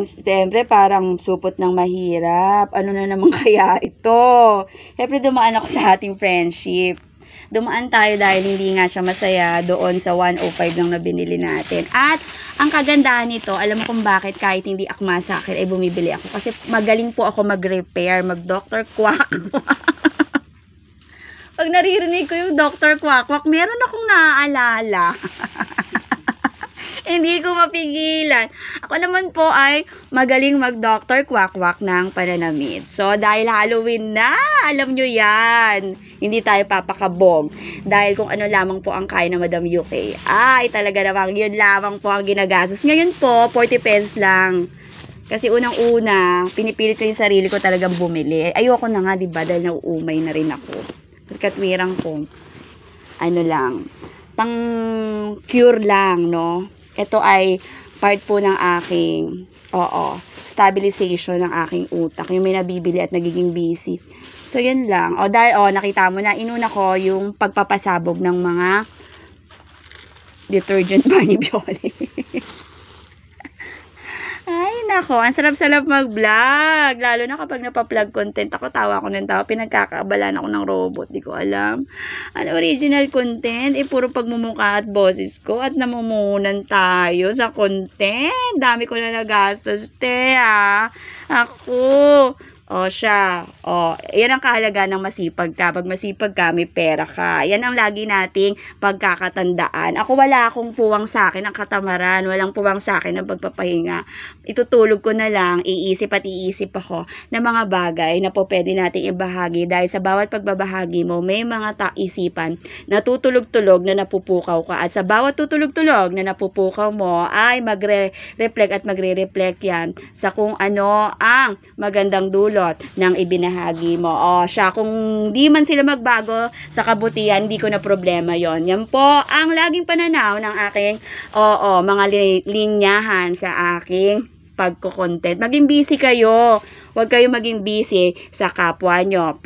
Siyempre parang supot ng mahirap. Ano na naman kaya ito? Siyempre dumaan ako sa ating friendship. Dumaan tayo dahil hindi nga siya masaya doon sa 105 lang na binili natin. At ang kagandahan nito, alam mo kung bakit kahit hindi akma sa akin ay bumibili ako. Kasi magaling po ako mag-repair, mag-Dr. Quack. Pag naririnig ko yung Dr. Quack, meron akong naaalala. Hindi ko mapigilan. Ako naman po ay magaling mag-Dr. Quack ng pananamit. So, dahil Halloween na, alam nyo yan. Hindi tayo papakabog. Dahil kung ano lamang po ang kaya ng Madam UK. Ay, talaga namang yun lamang po ang ginagastos. Ngayon po, 40 pesos lang. Kasi unang-una, pinipilit ko yung sarili ko talagang bumili. Ayoko na nga, diba? Dahil nauumay na rin ako. Kasi katwirang ko, ano lang, pang cure lang, no? Ito ay part po ng aking, stabilization ng aking utak. Yung may nabibili at nagiging busy. So, yun lang. Dahil, nakita mo na, inuna ko yung pagpapasabog ng mga detergent bar ni Bioli. Ay, nako, ang sarap-sarap mag-vlog. Lalo na kapag napa-vlog content ako, tawa ako ng tawa. Pinagkakabalan ako ng robot. Di ko alam. Ang original content, puro pagmumukha at boses ko. At namumunan tayo sa content. Dami ko na nagastos, te, ha. Ako. Siya. Yan ang kahalagaan ng masipag ka. Pag masipag ka, may pera ka. Yan ang lagi nating pagkakatandaan. Ako wala akong puwang sa akin ang katamaran. Walang puwang sa akin ang pagpapahinga. Itutulog ko na lang, iisip ako ng mga bagay na po pwede nating ibahagi. Dahil sa bawat pagbabahagi mo, may mga isipan na tutulog-tulog na napupukaw ka. At sa bawat tutulog-tulog na napupukaw mo, ay magre-reflect at magre-reflect yan sa kung ano ang magandang dulo ng ibinahagi mo. Siya, kung di man sila magbago sa kabutihan, hindi ko na problema yon. Yan po ang laging pananaw ng aking, mga linyahan sa aking pagko-content. Maging busy kayo. Huwag kayo maging busy sa kapwa nyo.